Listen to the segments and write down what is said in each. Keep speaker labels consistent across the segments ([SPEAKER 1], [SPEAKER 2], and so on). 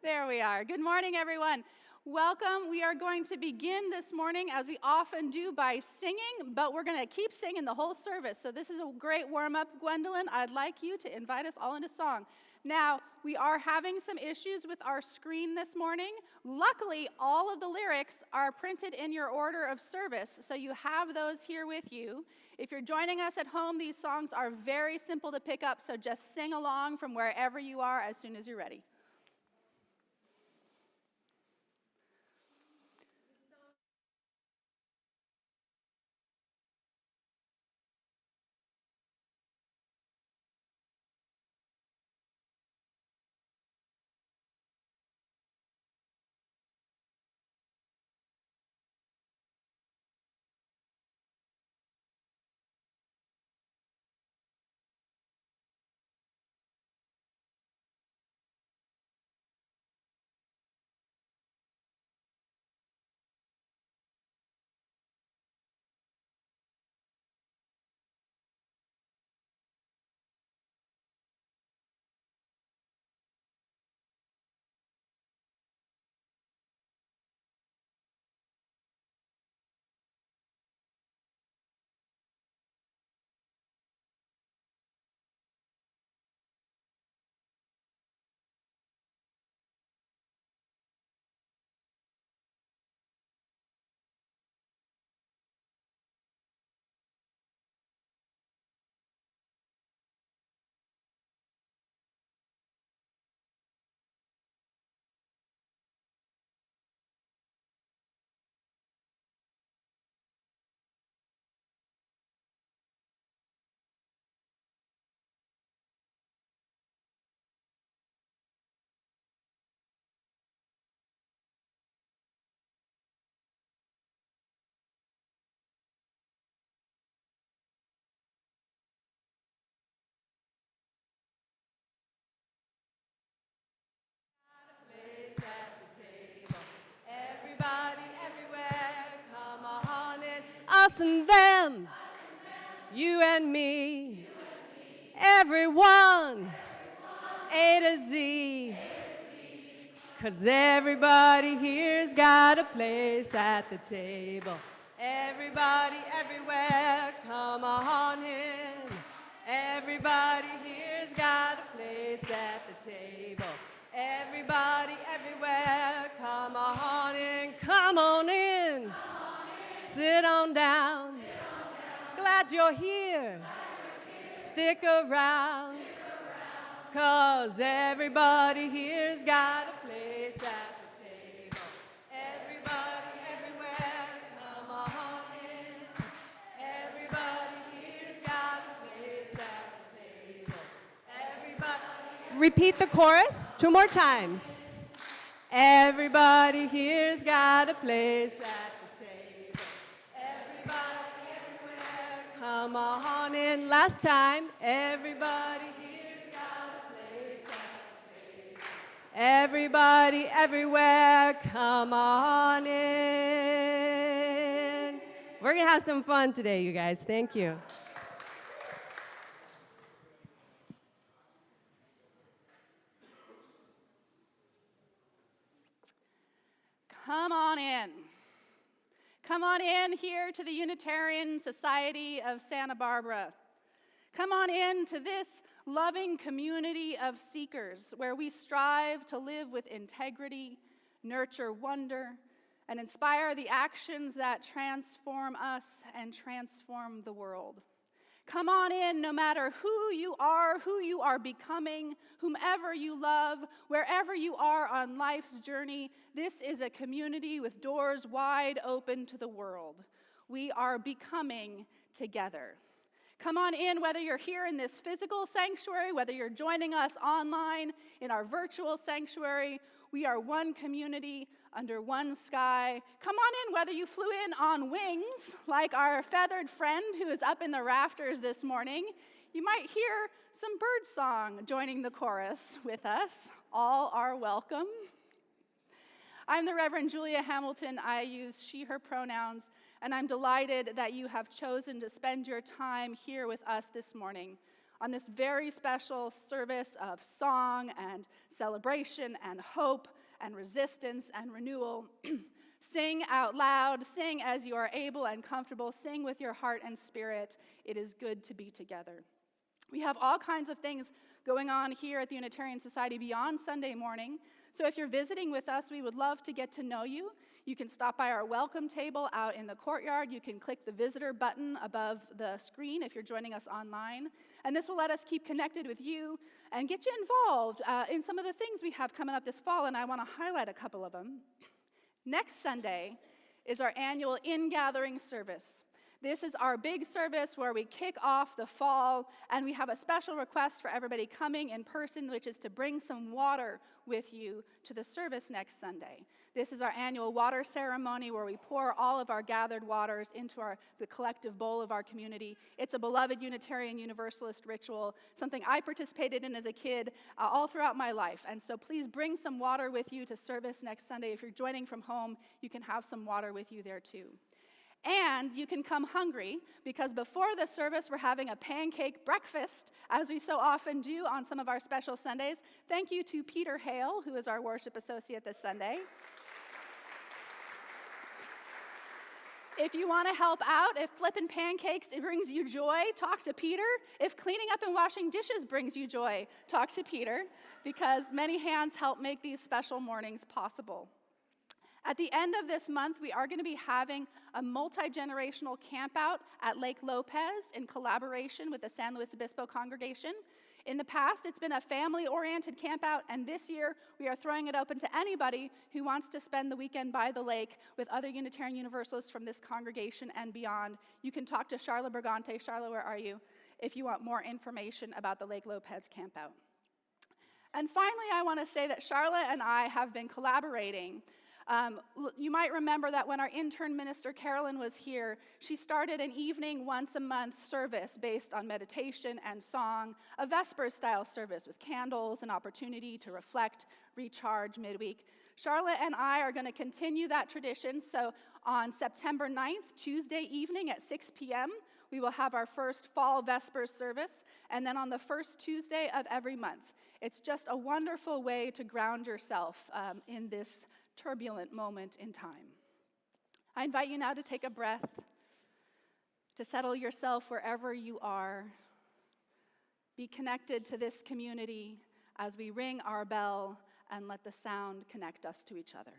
[SPEAKER 1] There we are. Good morning, everyone. Welcome. We are going to begin this morning, as we often do, by singing, but we're going to keep singing the whole service. So this is a great warm-up, Gwendolyn. I'd like you to invite us all into song. Now, we are having some issues with our screen this morning. Luckily, all of the lyrics are printed in your order of service, so you have those here with you. If you're joining us at home, these songs are very simple to pick up, so just sing along from wherever you are as soon as you're ready.
[SPEAKER 2] Place at the table. Everybody, everywhere, come on in. Us and them, you and me, everyone, A to Z. 'Cause everybody here's got a place at the table. Everybody, everywhere, come on in. Everybody here's got a place at the table. Everybody, everywhere, come on in. Come on in. Sit on down. Glad you're here. Stick around. 'Cause everybody here's got a place at the table. Everybody, everywhere, come on in. Everybody here's got a place at the table. Everybody. Repeat the chorus 2 more times. Everybody here's got a place at the table. Everybody, everywhere, come on in. Last time. Everybody here's got a place at the table. Everybody, everywhere, come on in. We're going to have some fun today, you guys. Thank you.
[SPEAKER 1] Come on in. Come on in here to the Unitarian Society of Santa Barbara. Come on in to this loving community of seekers where we strive to live with integrity, nurture wonder, and inspire the actions that transform us and transform the world. Come on in no matter who you are becoming, whomever you love, wherever you are on life's journey. This is a community with doors wide open to the world. We are becoming together. Come on in, whether you're here in this physical sanctuary, whether you're joining us online in our virtual sanctuary. We are one community under one sky. Come on in, whether you flew in on wings, like our feathered friend who is up in the rafters this morning. You might hear some bird song joining the chorus with us. All are welcome. I'm the Reverend Julia Hamilton. I use she, her pronouns, and I'm delighted that you have chosen to spend your time here with us this morning on this very special service of song and celebration and hope and resistance and renewal. Sing out loud, sing as you are able and comfortable, sing with your heart and spirit. It is good to be together. We have all kinds of things going on here at the Unitarian Society beyond Sunday morning. So if you're visiting with us, we would love to get to know you. You can stop by our welcome table out in the courtyard. You can click the visitor button above the screen if you're joining us online. And this will let us keep connected with you and get you involved in some of the things we have coming up this fall, and I want to highlight a couple of them. Next Sunday is our annual in-gathering service. This is our big service where we kick off the fall, and we have a special request for everybody coming in person, which is to bring some water with you to the service next Sunday. This is our annual water ceremony where we pour all of our gathered waters into the collective bowl of our community. It's a beloved Unitarian Universalist ritual, something I participated in as a kid all throughout my life. And so please bring some water with you to service next Sunday. If you're joining from home, you can have some water with you there too. And you can come hungry, because before the service, we're having a pancake breakfast, as we so often do on some of our special Sundays. Thank you to Peter Hale, who is our worship associate this Sunday. If you want to help out, if flipping pancakes it brings you joy, talk to Peter. If cleaning up and washing dishes brings you joy, talk to Peter, because many hands help make these special mornings possible. At the end of this month, we are going to be having a multi-generational campout at Lake Lopez in collaboration with the San Luis Obispo congregation. In the past, it's been a family-oriented campout, and this year, we are throwing it open to anybody who wants to spend the weekend by the lake with other Unitarian Universalists from this congregation and beyond. You can talk to Charla Bergante. Charla, where are you? If you want more information about the Lake Lopez campout. And finally, I want to say that Charla and I have been collaborating. You might remember that when our intern minister, Carolyn, was here, she started an evening once-a-month service based on meditation and song, a Vespers-style service with candles and opportunity to reflect, recharge midweek. Charlotte and I are going to continue that tradition, so on September 9th, Tuesday evening at 6 p.m., we will have our first fall Vespers service, and then on the first Tuesday of every month. It's just a wonderful way to ground yourself in this turbulent moment in time. I invite you now to take a breath, to settle yourself wherever you are. Be connected to this community as we ring our bell and let the sound connect us to each other.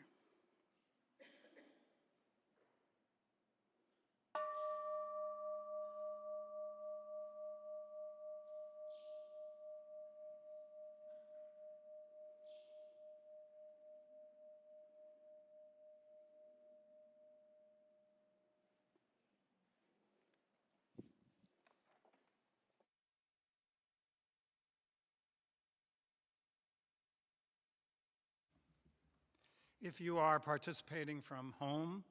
[SPEAKER 3] If you are participating from home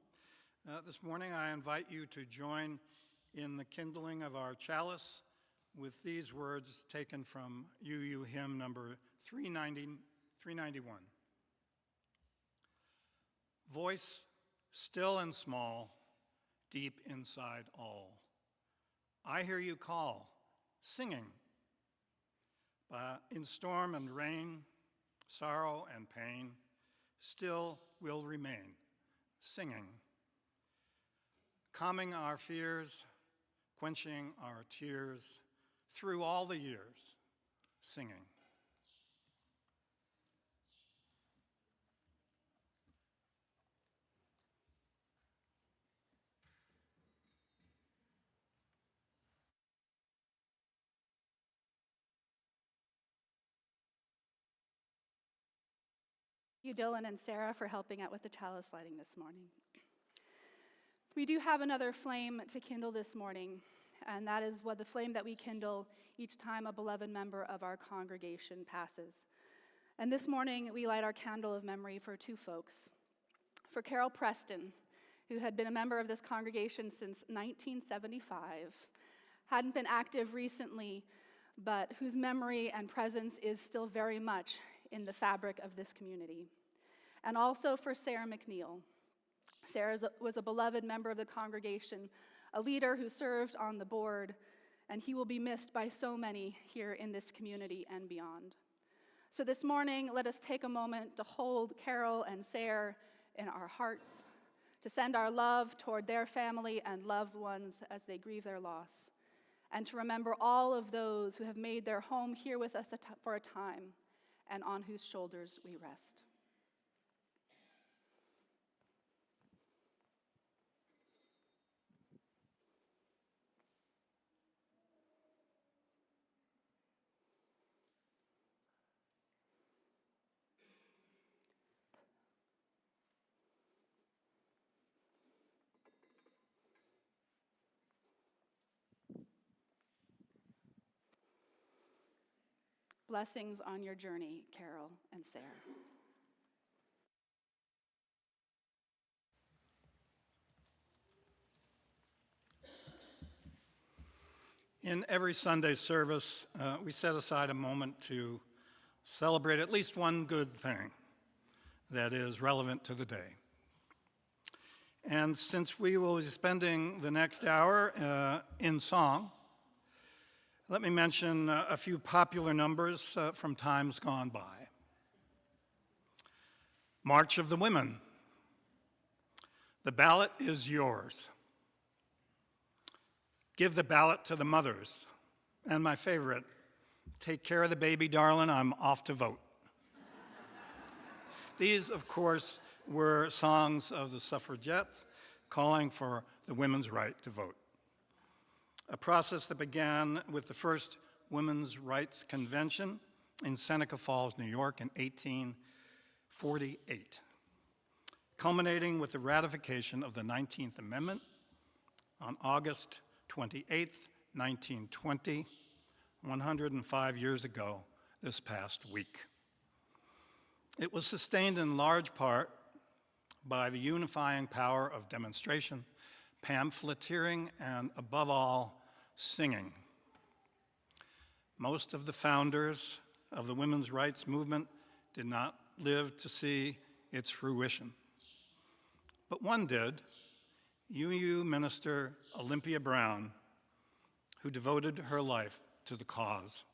[SPEAKER 3] this morning, I invite you to join in the kindling of our chalice with these words taken from UU hymn number 391. Voice still and small, deep inside all. I hear you call, singing. In storm and rain, sorrow and pain, still will remain, singing, calming our fears, quenching our tears, through all the years, singing.
[SPEAKER 1] Thank you, Dylan and Sarah, for helping out with the chalice lighting this morning. We do have another flame to kindle this morning, and that is the flame that we kindle each time a beloved member of our congregation passes. And this morning, we light our candle of memory for two folks. For Carol Preston, who had been a member of this congregation since 1975, hadn't been active recently, but whose memory and presence is still very much in the fabric of this community. And also for Sarah McNeil. Sarah was a beloved member of the congregation, a leader who served on the board, and he will be missed by so many here in this community and beyond. So this morning, let us take a moment to hold Carol and Sarah in our hearts, to send our love toward their family and loved ones as they grieve their loss, and to remember all of those who have made their home here with us for a time and on whose shoulders we rest. Blessings on your journey, Carol and Sarah.
[SPEAKER 3] In every Sunday service, we set aside a moment to celebrate at least one good thing that is relevant to the day. And since we will be spending the next hour in song, let me mention a few popular numbers from times gone by. March of the Women. The ballot is yours. Give the ballot to the mothers. And my favorite, take care of the baby, darling, I'm off to vote. These, of course, were songs of the suffragettes calling for the women's right to vote, a process that began with the first Women's Rights Convention in Seneca Falls, New York in 1848, culminating with the ratification of the 19th Amendment on August 28, 1920, 105 years ago this past week. It was sustained in large part by the unifying power of demonstration, pamphleteering, and above all, singing. Most of the founders of the women's rights movement did not live to see its fruition. But one did, UU Minister Olympia Brown, who devoted her life to the cause.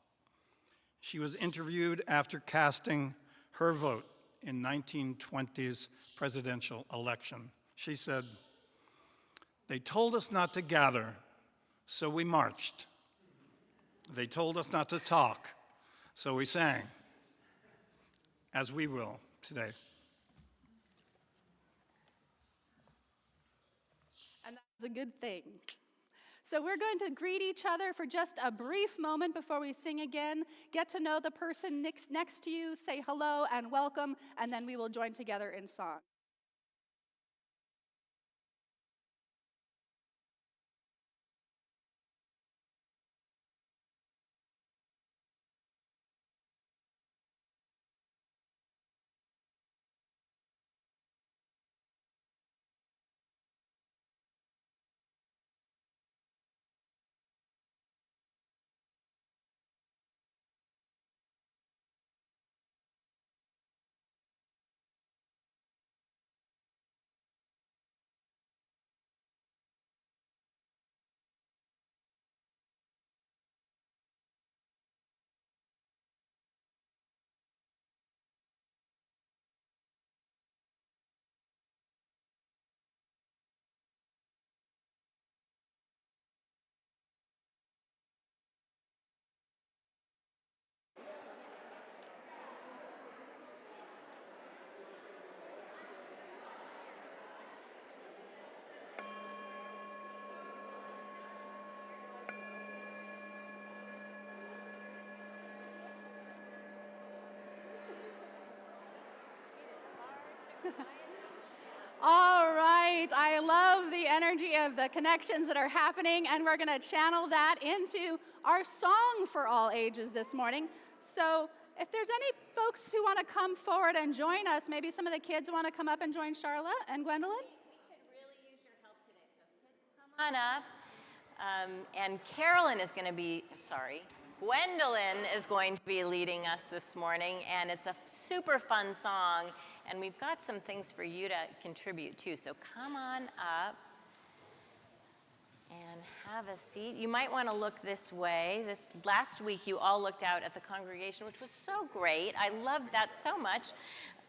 [SPEAKER 3] She was interviewed after casting her vote in 1920's presidential election. She said, "They told us not to gather, so we marched. They told us not to talk, so we sang, as we will today."
[SPEAKER 1] And that's a good thing. So we're going to greet each other for just a brief moment before we sing again. Get to know the person next to you, say hello and welcome, and then we will join together in song. All right, I love the energy of the connections that are happening, and we're going to channel that into our song for all ages this morning. So if there's any folks who want to come forward and join us, maybe some of the kids want to come up and join Charlotte and Gwendolyn?
[SPEAKER 4] We could really use your help today, so kids, come on up. And Carolyn is going to be, Gwendolyn is going to be leading us this morning, and it's a super fun song, and we've got some things for you to contribute to, so come on up. and have a seat. You might want to look this way. This last week, you all looked out at the congregation, which was so great. I loved that so much.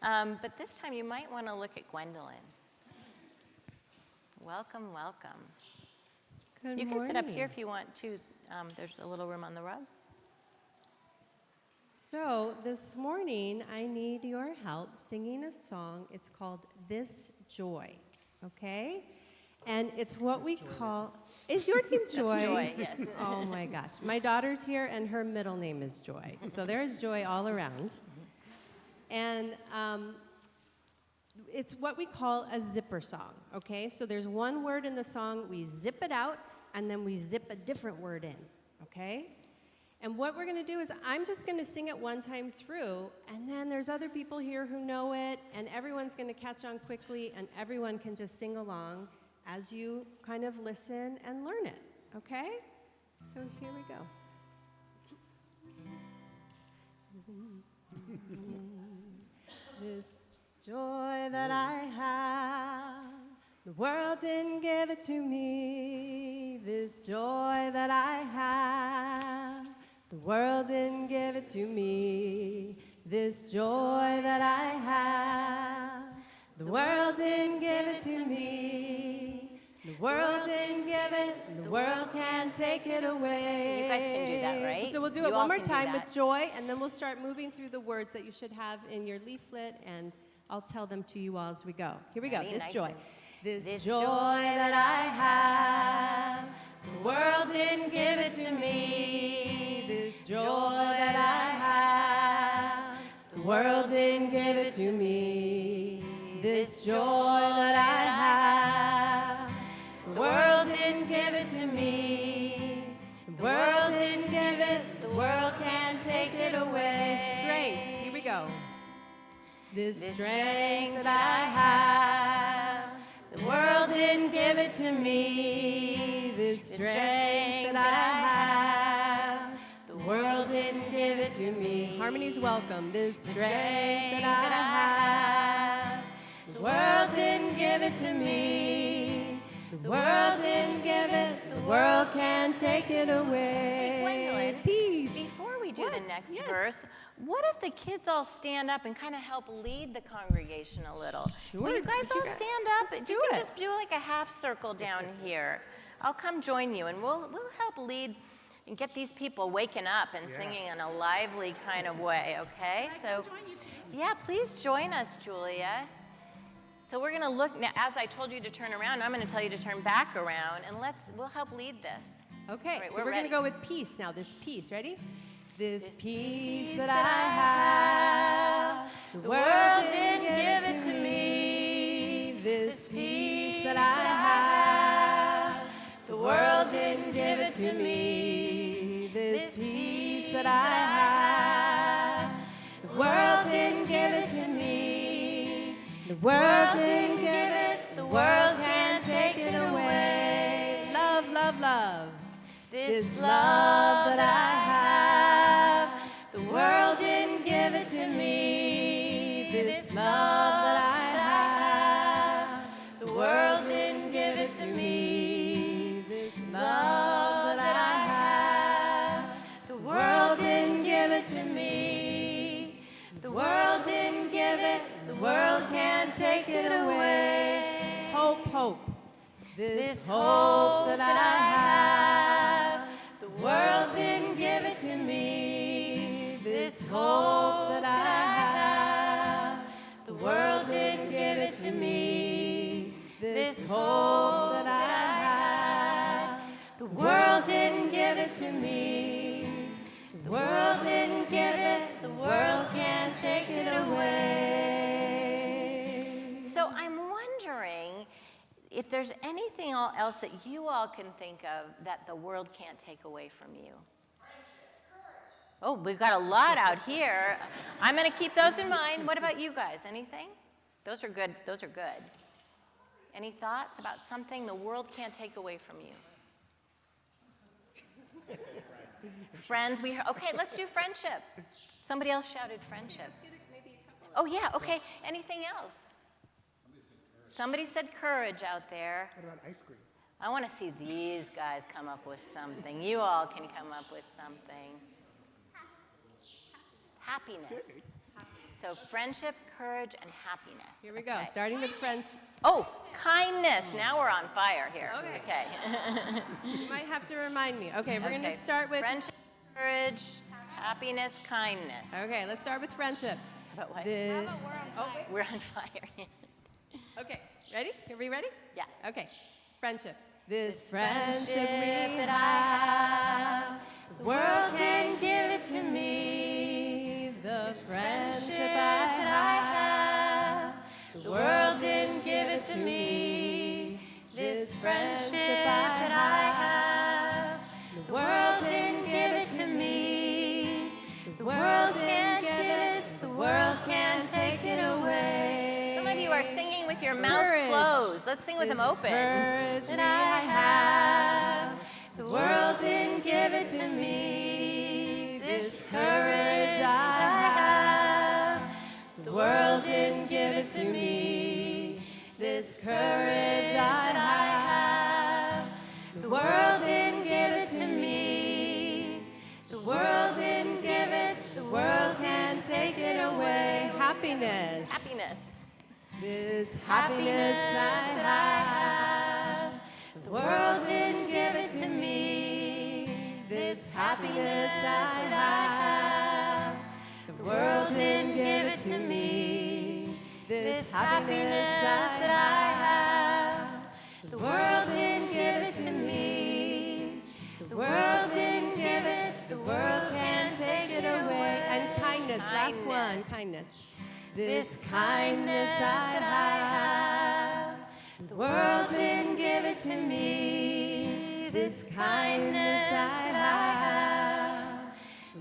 [SPEAKER 4] But this time, you might want to look at Gwendolyn. Welcome, welcome.
[SPEAKER 2] Good
[SPEAKER 4] You can sit up
[SPEAKER 2] morning.
[SPEAKER 4] here if you want to. There's a little room on the rug.
[SPEAKER 2] So this morning, I need your help singing a song. It's called This Joy, okay? And it's what we call, is your name Joy?
[SPEAKER 4] Joy, yes.
[SPEAKER 2] Oh my gosh. My daughter's here and her middle name is Joy. So there's joy all around. And it's what we call a zipper song, okay? So there's one word in the song, we zip it out, and then we zip a different word in, okay? And what we're going to do is I'm just going to sing it one time through, and then there's other people here who know it, and everyone's going to catch on quickly, and everyone can just sing along as you kind of listen and learn it, okay? So here we go. This joy that I have, the world didn't give it to me. This joy that I have, the world didn't give it to me. This joy that I have, the world didn't give it to me. The world didn't give it, the world can't take it away.
[SPEAKER 4] You guys can do that, right?
[SPEAKER 2] So we'll do
[SPEAKER 4] You
[SPEAKER 2] it
[SPEAKER 4] all
[SPEAKER 2] one more
[SPEAKER 4] can do
[SPEAKER 2] time
[SPEAKER 4] that.
[SPEAKER 2] with joy, and then we'll start moving through the words that you should have in your leaflet, and I'll tell them to you all as we go. Here we go.
[SPEAKER 4] Ready?
[SPEAKER 2] This
[SPEAKER 4] Nice
[SPEAKER 2] joy.
[SPEAKER 4] and-
[SPEAKER 2] This joy that I have, the world didn't give it to me. This joy that I have, the world didn't give it to me. This joy that I have, the world didn't give it to me. The world didn't give it, the world can't take it away. Strength. Here we go. This strength that I have, the world didn't give it to me. This strength that I have, the world didn't give it to me. Harmony's welcome. This strength that I have, the world didn't give it to me. The world didn't give it, the world can't take it away.
[SPEAKER 4] Gwendolyn,
[SPEAKER 2] Peace.
[SPEAKER 4] Before we do
[SPEAKER 2] What?
[SPEAKER 4] the next
[SPEAKER 2] Yes.
[SPEAKER 4] verse, what if the kids all stand up and kind of help lead the congregation a little?
[SPEAKER 2] Sure.
[SPEAKER 4] Will you guys
[SPEAKER 2] What you
[SPEAKER 4] all
[SPEAKER 2] got?
[SPEAKER 4] stand up?
[SPEAKER 2] Let's
[SPEAKER 4] You
[SPEAKER 2] do
[SPEAKER 4] can
[SPEAKER 2] it.
[SPEAKER 4] just do like a half circle down here. I'll come join you, and we'll help lead and get these people waking up and singing in a lively kind of way, okay? So, yeah, please join us, Julia. So we're going to look, now, as I told you to turn around, I'm going to tell you to turn back around, and we'll help lead this.
[SPEAKER 2] Okay,
[SPEAKER 4] Right,
[SPEAKER 2] so
[SPEAKER 4] we're
[SPEAKER 2] we're going
[SPEAKER 4] ready.
[SPEAKER 2] to go with peace now. This peace, ready? This
[SPEAKER 4] This
[SPEAKER 2] peace
[SPEAKER 4] peace
[SPEAKER 2] that
[SPEAKER 4] that
[SPEAKER 2] I have, the world didn't give it to me. This peace that I have, the world didn't give it to me. This peace that I have, the world didn't give it to me. The world didn't give it, the world can't take it away. Love, love, love. This love that I have, the world didn't give it to me. This love that I have, the world didn't give it to me. This love that I have, the world didn't give it to me. The world didn't give it, the world can't take it away. Hope, hope. This hope that I have, the world didn't give it to me. This hope that I have, the world didn't give it to me. This hope that I have, the world didn't give it to me. The world didn't give it, the world can't take it away.
[SPEAKER 4] So I'm wondering if there's anything else that you all can think of that the world can't take away from you. Oh, we've got a lot out here. I'm going to keep those in mind. What about you guys? Anything? Those are good. Those are good. Any thoughts about something the world can't take away from you? Friends, okay, let's do friendship. Somebody else shouted friendship. Oh, yeah, okay. Anything else? Somebody said courage out there.
[SPEAKER 5] What about ice cream?
[SPEAKER 4] I want to see these guys come up with something. You all can come up with something. Happiness. So friendship, courage, and happiness.
[SPEAKER 2] Here we go,
[SPEAKER 4] Okay.
[SPEAKER 2] starting with French.
[SPEAKER 4] Oh, kindness. Now we're on fire here.
[SPEAKER 2] Okay. You might have to remind me. Okay, we're going to start with...
[SPEAKER 4] friendship, courage, happiness, kindness.
[SPEAKER 2] Okay, let's start with friendship.
[SPEAKER 4] But what?
[SPEAKER 2] This... Oh, wait.
[SPEAKER 4] We're on fire.
[SPEAKER 2] Okay, ready? Are we ready?
[SPEAKER 4] Yeah.
[SPEAKER 2] Okay, friendship. This friendship
[SPEAKER 4] friendship
[SPEAKER 2] we
[SPEAKER 4] that
[SPEAKER 2] have,
[SPEAKER 4] have,
[SPEAKER 2] the world can give it to me. The friendship I have, the world didn't give it to me. This friendship that I have, the world didn't give it to me. The world can't give it, the world can't take it away.
[SPEAKER 4] Some of you are singing with your mouths
[SPEAKER 2] Courage.
[SPEAKER 4] closed. Let's sing with them open.
[SPEAKER 2] Courage that I have, the world didn't give it to me. This courage I have, the world didn't give it to me. This courage I have, the world didn't give it to me. The world didn't give it, the world can't take it away. Happiness.
[SPEAKER 4] Happiness.
[SPEAKER 2] This happiness I have, the world didn't give it to me. This happiness I have, the world didn't give it to me. This happiness that I have, the world didn't give it to me. The world didn't give it, the world can't take it away. And kindness, last one, kindness. This kindness I have, the world didn't give it to me. This kindness I have,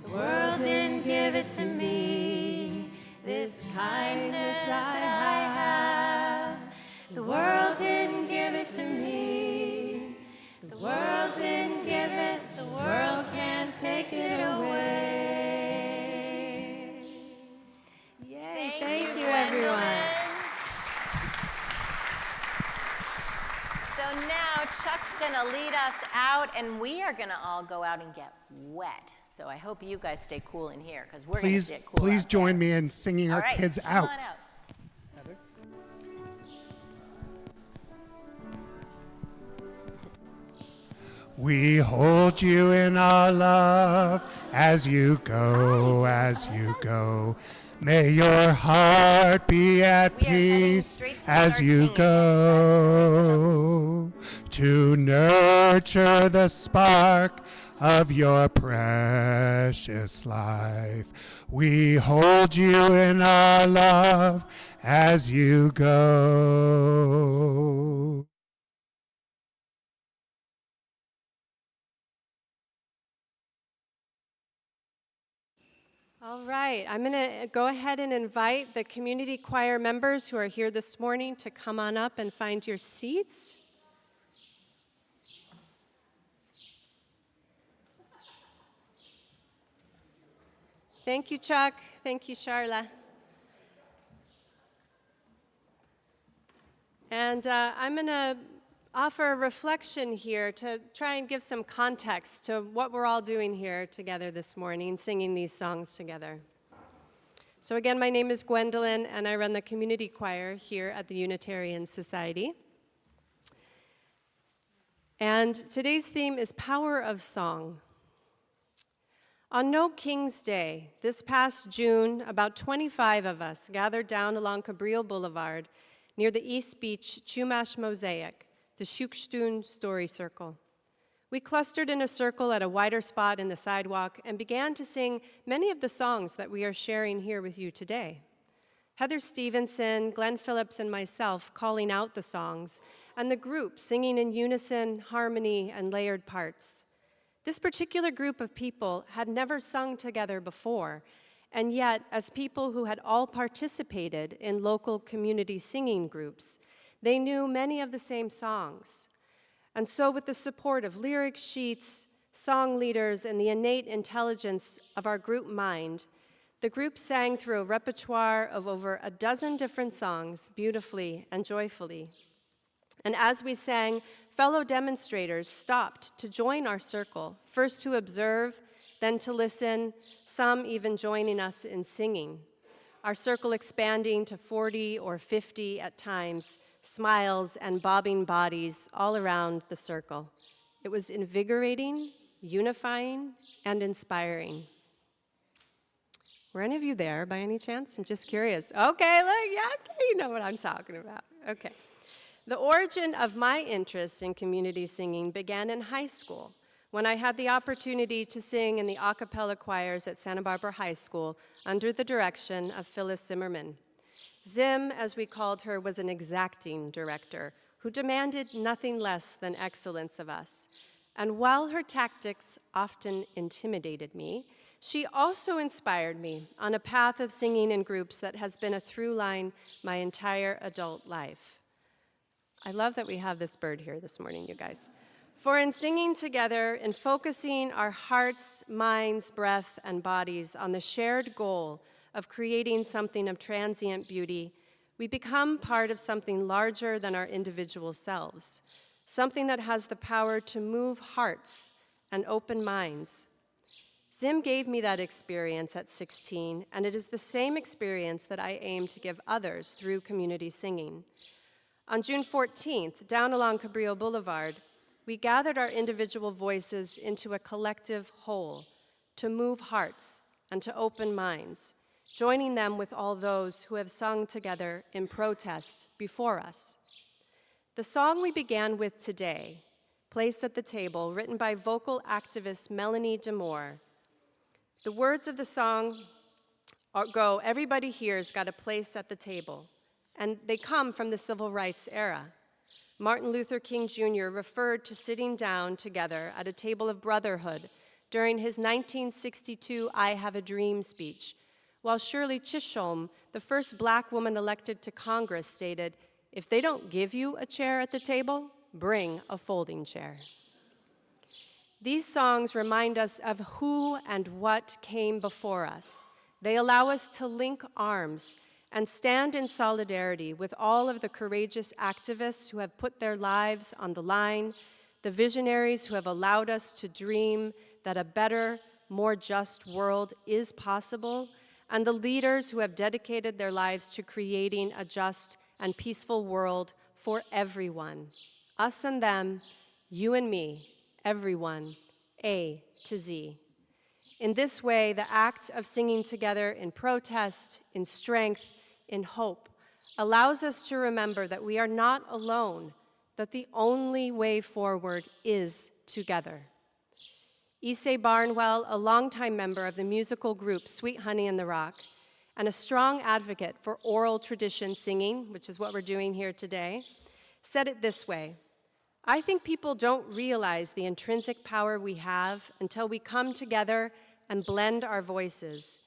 [SPEAKER 2] the world didn't give it to me. This kindness I have, the world didn't give it to me. The world didn't give it, the world can't take it away. Thank you, everyone.
[SPEAKER 4] So now Chuck's going to lead us out, and we are going to all go out and get wet. So I hope you guys stay cool in here, because we're going to get cool
[SPEAKER 5] Please
[SPEAKER 4] out
[SPEAKER 5] join
[SPEAKER 4] there.
[SPEAKER 5] me in singing
[SPEAKER 4] All
[SPEAKER 5] our
[SPEAKER 4] right,
[SPEAKER 5] kids
[SPEAKER 4] come
[SPEAKER 5] out.
[SPEAKER 4] on out.
[SPEAKER 5] We hold you in our love as you go, as you go. May your heart be at
[SPEAKER 4] We are heading
[SPEAKER 5] peace
[SPEAKER 4] straight to
[SPEAKER 5] as
[SPEAKER 4] our
[SPEAKER 5] you
[SPEAKER 4] King.
[SPEAKER 5] go. To nurture the spark of your precious life. We hold you in our love as you go.
[SPEAKER 2] All right, I'm going to go ahead and invite the community choir members who are here this morning to come on up and find your seats. Thank you, Chuck. Thank you, Charla. And I'm going to offer a reflection here to try and give some context to what we're all doing here together this morning, singing these songs together. So again, my name is Gwendolyn, and I run the community choir here at the Unitarian Society. And today's theme is Power of Song. On No King's Day, this past June, about 25 of us gathered down along Cabrillo Boulevard near the East Beach Chumash Mosaic, the Shukstun Story Circle. We clustered in a circle at a wider spot in the sidewalk and began to sing many of the songs that we are sharing here with you today. Heather Stevenson, Glenn Phillips, and myself calling out the songs, and the group singing in unison, harmony, and layered parts. This particular group of people had never sung together before, and yet, as people who had all participated in local community singing groups, they knew many of the same songs. And so, with the support of lyric sheets, song leaders, and the innate intelligence of our group mind, the group sang through a repertoire of over a dozen different songs beautifully and joyfully. And as we sang, fellow demonstrators stopped to join our circle, first to observe, then to listen, some even joining us in singing. Our circle expanding to 40 or 50 at times, smiles and bobbing bodies all around the circle. It was invigorating, unifying, and inspiring. Were any of you there by any chance? I'm just curious. Okay, look, yeah, okay, you know what I'm talking about. Okay. The origin of my interest in community singing began in high school, when I had the opportunity to sing in the a cappella choirs at Santa Barbara High School under the direction of Phyllis Zimmerman. Zim, as we called her, was an exacting director who demanded nothing less than excellence of us. And while her tactics often intimidated me, she also inspired me on a path of singing in groups that has been a through line my entire adult life. I love that we have this bird here this morning, you guys. For in singing together and focusing our hearts, minds, breath, and bodies on the shared goal of creating something of transient beauty, we become part of something larger than our individual selves, something that has the power to move hearts and open minds. Zim gave me that experience at 16, and it is the same experience that I aim to give others through community singing. On June 14th, down along Cabrillo Boulevard, we gathered our individual voices into a collective whole to move hearts and to open minds, joining them with all those who have sung together in protest before us. The song we began with today, Place at the Table, written by vocal activist Melanie DeMore. The words of the song go, everybody here's got a place at the table, and they come from the civil rights era. Martin Luther King Jr. referred to sitting down together at a table of brotherhood during his 1962 I Have a Dream speech, while Shirley Chisholm, the first black woman elected to Congress, stated, "If they don't give you a chair at the table, bring a folding chair." These songs remind us of who and what came before us. They allow us to link arms and stand in solidarity with all of the courageous activists who have put their lives on the line, the visionaries who have allowed us to dream that a better, more just world is possible, and the leaders who have dedicated their lives to creating a just and peaceful world for everyone. Us and them, you and me, everyone, A to Z. In this way, the act of singing together in protest, in strength, in hope, allows us to remember that we are not alone, that the only way forward is together. Issei Barnwell, a longtime member of the musical group Sweet Honey in the Rock, and a strong advocate for oral tradition singing, which is what we're doing here today, said it this way: "I think people don't realize the intrinsic power we have until we come together and blend our voices.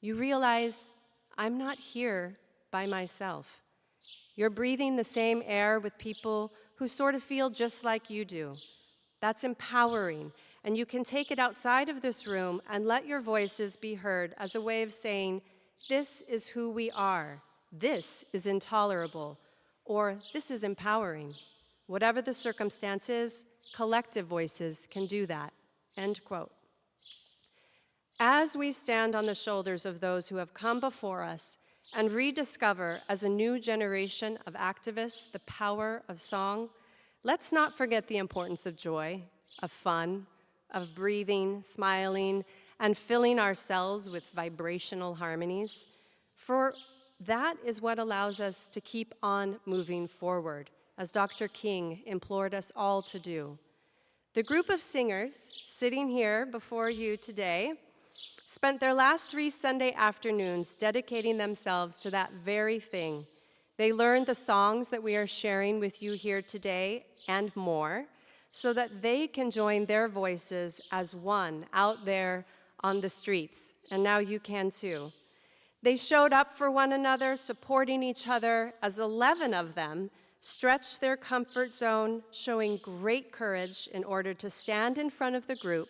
[SPEAKER 2] You realize I'm not here by myself. You're breathing the same air with people who sort of feel just like you do. That's empowering, and you can take it outside of this room and let your voices be heard as a way of saying, this is who we are, this is intolerable, or this is empowering. Whatever the circumstance is, collective voices can do that." End quote. As we stand on the shoulders of those who have come before us and rediscover as a new generation of activists the power of song, let's not forget the importance of joy, of fun, of breathing, smiling, and filling ourselves with vibrational harmonies. For that is what allows us to keep on moving forward, as Dr. King implored us all to do. The group of singers sitting here before you today spent their last 3 Sunday afternoons dedicating themselves to that very thing. They learned the songs that we are sharing with you here today and more, so that they can join their voices as one out there on the streets. And now you can too. They showed up for one another, supporting each other, as 11 of them stretched their comfort zone, showing great courage in order to stand in front of the group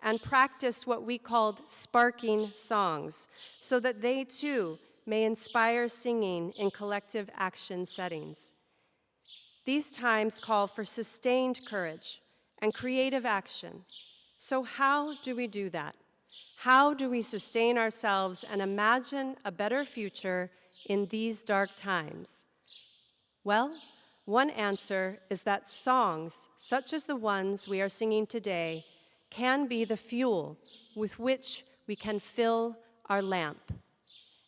[SPEAKER 2] and practice what we called sparking songs, so that they too may inspire singing in collective action settings. These times call for sustained courage and creative action. So how do we do that? How do we sustain ourselves and imagine a better future in these dark times? Well, one answer is that songs, such as the ones we are singing today, can be the fuel with which we can fill our lamp.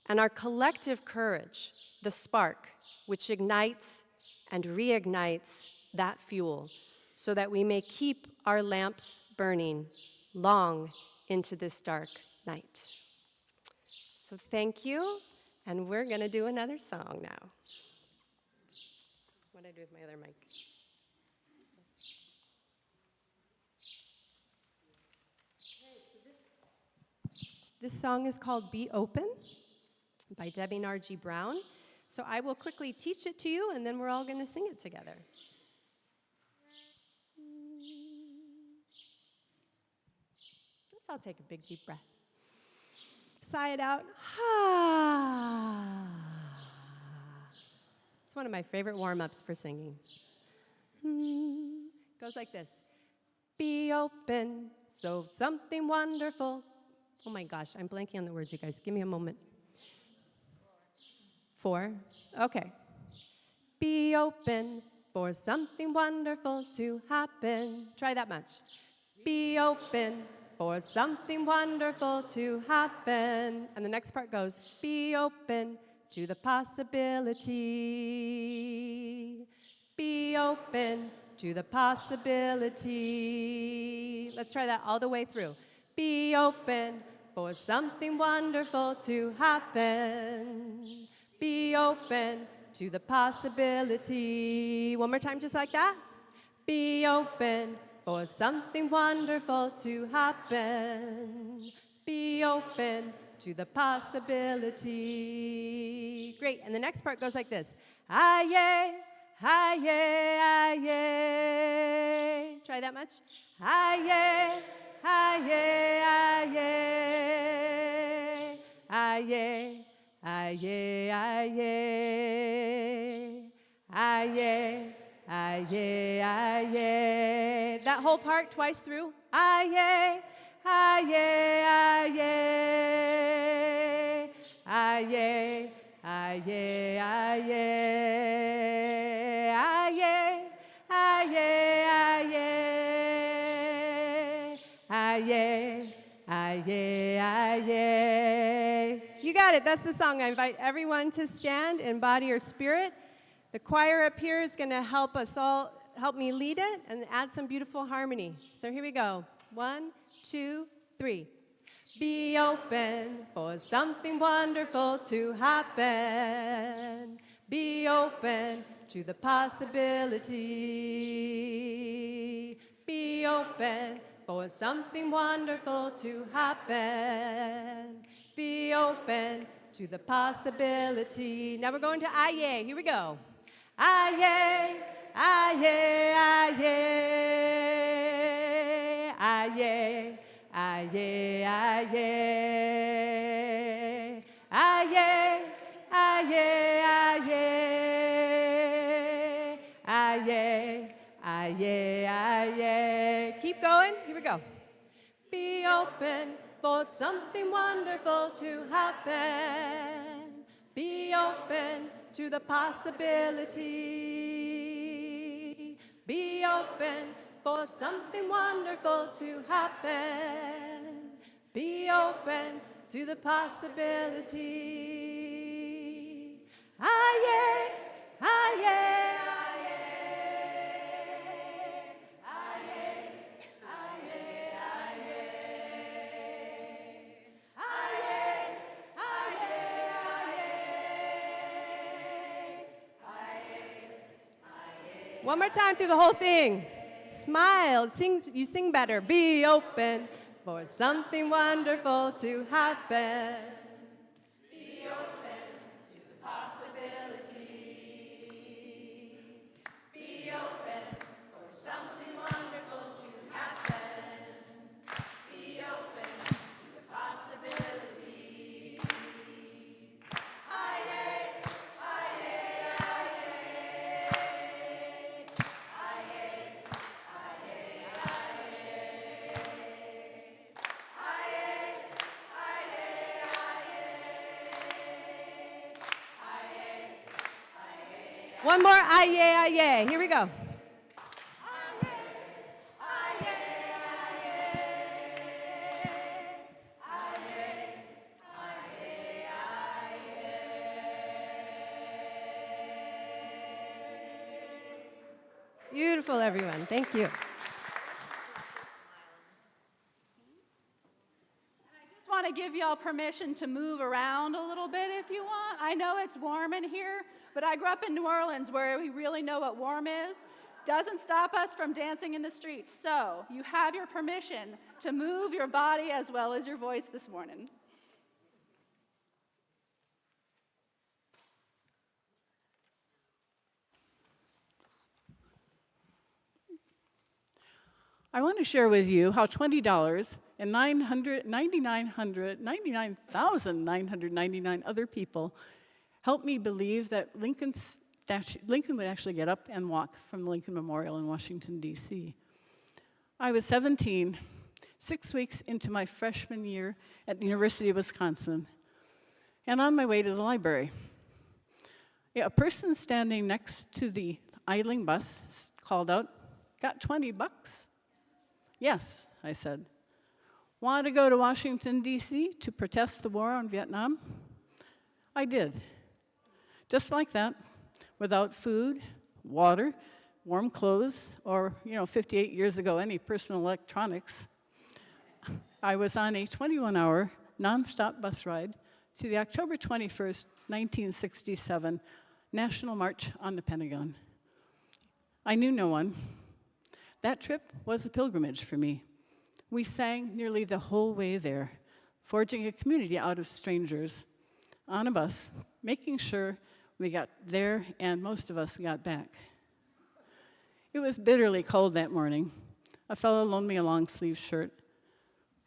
[SPEAKER 2] And our collective courage, the spark, which ignites and reignites that fuel, so that we may keep our lamps burning long into this dark night. So thank you, and we're going to do another song now. What did I do with my other mic? This song is called Be Open by Debbie Nargi Brown. So I will quickly teach it to you, and then we're all going to sing it together. Let's all take a big deep breath. Sigh it out. It's one of my favorite warm-ups for singing. Goes like this. Be open, so something wonderful. Oh my gosh, I'm blanking on the words, you guys. Give me a moment. 4. Okay. Be open for something wonderful to happen. Try that much. Be open for something wonderful to happen. And the next part goes, be open to the possibility. Be open to the possibility. Let's try that all the way through. Be open for something wonderful to happen. Be open to the possibility. One more time, just like that. Be open for something wonderful to happen. Be open to the possibility. Great, and the next part goes like this. Aye, aye, aye. Try that much. Aye, aye, aye. Aye, aye, aye. Aye, aye, aye. That whole part twice through. Aye, aye, aye. Aye, aye, aye. Aye, aye, aye. Aye, aye. You got it. That's the song. I invite everyone to stand in body or spirit. The choir up here is going to help me lead it and add some beautiful harmony. So here we go. 1, 2, 3. Be open for something wonderful to happen. Be open to the possibility. Be open for something wonderful to happen. Be open to the possibility. Now we're going to aye. Here we go. Aye, aye, aye. Aye, aye, aye. Aye, aye, aye. Aye, aye, aye. Keep going. Here we go. Be open for something wonderful to happen. Be open to the possibility. Be open for something wonderful to happen. Be open to the possibility. Aye, aye. One more time through the whole thing. Smile. You sing better. Be open for something wonderful to happen. Be open to the possibilities. Be open for something wonderful to happen. Be open to the possibilities. Aye, aye, aye. One more aye, aye. Here we go. Beautiful, everyone. Thank you.
[SPEAKER 1] Just want to give y'all permission to move around a little bit if you want. I know it's warm in here, but I grew up in New Orleans where we really know what warm is. Doesn't stop us from dancing in the streets. So you have your permission to move your body as well as your voice this morning.
[SPEAKER 6] I want to share with you how $20 and 99,999 other people helped me believe that Lincoln would actually get up and walk from the Lincoln Memorial in Washington, D.C. I was 17, 6 weeks into my freshman year at the University of Wisconsin, and on my way to the library. A person standing next to the idling bus called out, "Got 20 bucks?" "Yes," I said. "Want to go to Washington, D.C. to protest the war on Vietnam?" I did. Just like that, without food, water, warm clothes, or, 58 years ago, any personal electronics. I was on a 21-hour nonstop bus ride to the October 21st, 1967 National March on the Pentagon. I knew no one. That trip was a pilgrimage for me. We sang nearly the whole way there, forging a community out of strangers on a bus, making sure we got there and most of us got back. It was bitterly cold that morning. A fellow loaned me a long-sleeve shirt.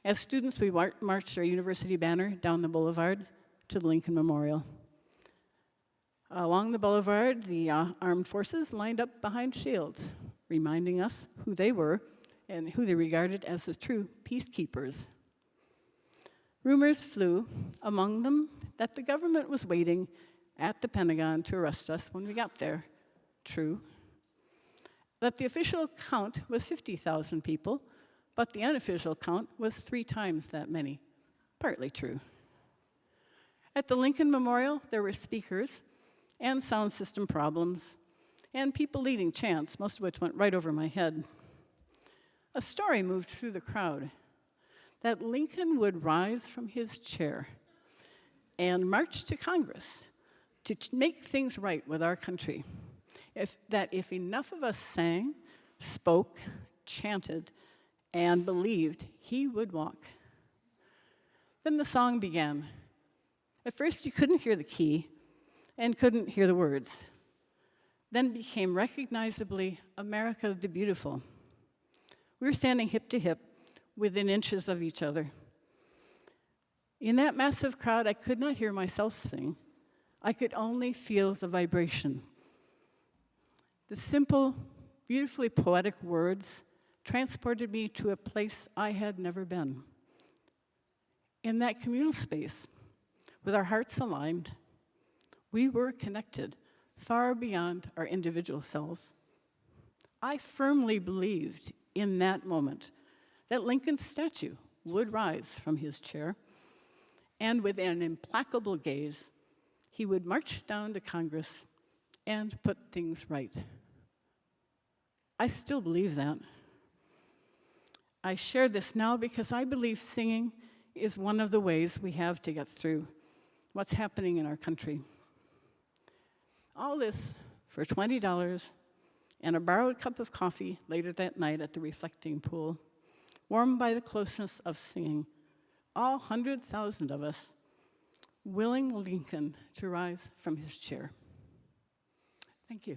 [SPEAKER 6] As students, we marched our university banner down the boulevard to the Lincoln Memorial. Along the boulevard, the armed forces lined up behind shields, reminding us who they were and who they regarded as the true peacekeepers. Rumors flew among them that the government was waiting at the Pentagon to arrest us when we got there. True. That the official count was 50,000 people, but the unofficial count was 3 times that many. Partly true. At the Lincoln Memorial, there were speakers and sound system problems, and people leading chants, most of which went right over my head. A story moved through the crowd that Lincoln would rise from his chair and march to Congress to make things right with our country. If enough of us sang, spoke, chanted, and believed, he would walk. Then the song began. At first, you couldn't hear the key and couldn't hear the words. Then it became recognizably America the Beautiful. We were standing hip to hip, within inches of each other. In that massive crowd, I could not hear myself sing. I could only feel the vibration. The simple, beautifully poetic words transported me to a place I had never been. In that communal space, with our hearts aligned, we were connected far beyond our individual selves. I firmly believed in that moment that Lincoln's statue would rise from his chair, and with an implacable gaze, he would march down to Congress and put things right. I still believe that. I share this now because I believe singing is one of the ways we have to get through what's happening in our country. All this for $20 and a borrowed cup of coffee later that night at the reflecting pool, warmed by the closeness of singing, all 100,000 of us willing Lincoln to rise from his chair. Thank you.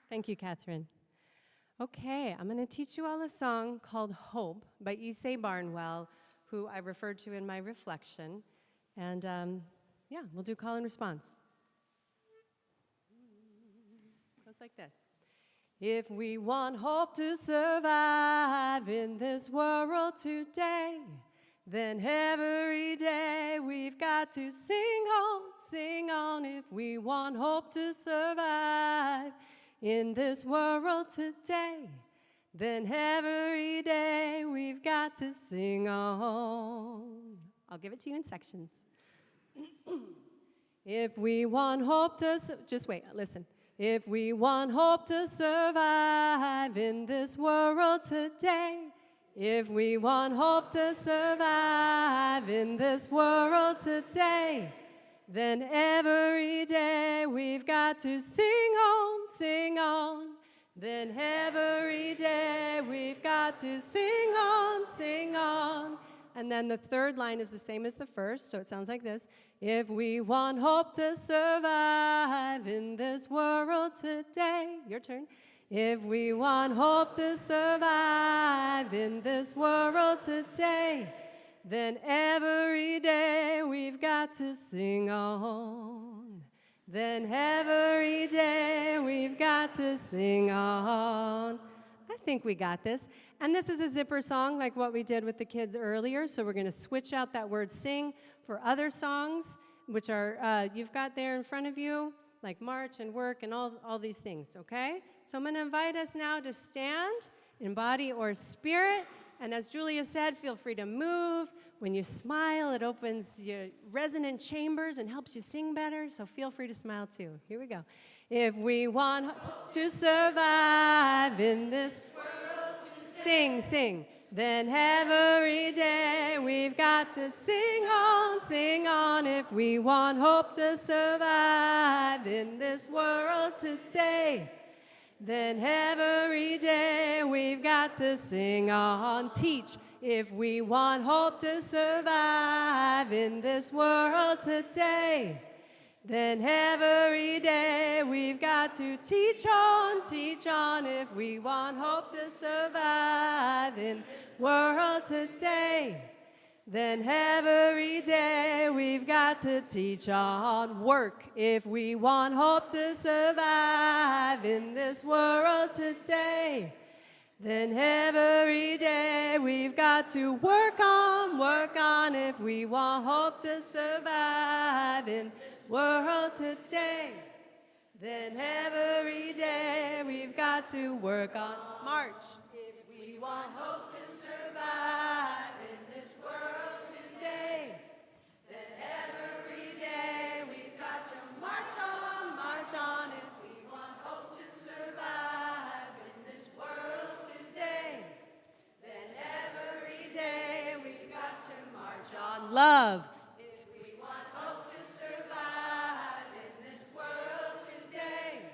[SPEAKER 2] Thank you, Catherine. Okay, I'm going to teach you all a song called Hope by Issei Barnwell, who I referred to in my reflection. And yeah, we'll do call and response. Goes like this. If we want hope to survive in this world today, then every day we've got to sing on, sing on. If we want hope to survive in this world today, then every day we've got to sing on. I'll give it to you in sections. If we want hope to, just wait, listen. If we want hope to survive in this world today, if we want hope to survive in this world today, then every day we've got to sing on, sing on. Then every day we've got to sing on, sing on. And then the third line is the same as the first, so it sounds like this. If we want hope to survive in this world today, your turn. If we want hope to survive in this world today, then every day we've got to sing on. Then every day we've got to sing on. I think we got this. And this is a zipper song like what we did with the kids earlier, so we're going to switch out that word sing for other songs, which are you've got there in front of you, like march and work and all these things, okay? So I'm going to invite us now to stand in body or spirit. And as Julia said, feel free to move. When you smile, it opens your resonant chambers and helps you sing better, so feel free to smile too. Here we go. If we want to survive in this world today, sing, sing. Then every day we've got to sing on, sing on. If we want hope to survive in this world today, then every day we've got to sing on. Teach. If we want hope to survive in this world today, then every day we've got to teach on, teach on. If we want hope to survive in this world today, then every day we've got to teach on. Work. If we want hope to survive in this world today, then every day we've got to work on, work on. If we want hope to survive in this world today, then every day we've got to work on. March. If we want hope to survive in this world today, then every day we've got to march on, march on. If we want hope to survive in this world today, then every day we've got to march on. Love. If we want hope to survive in this world today,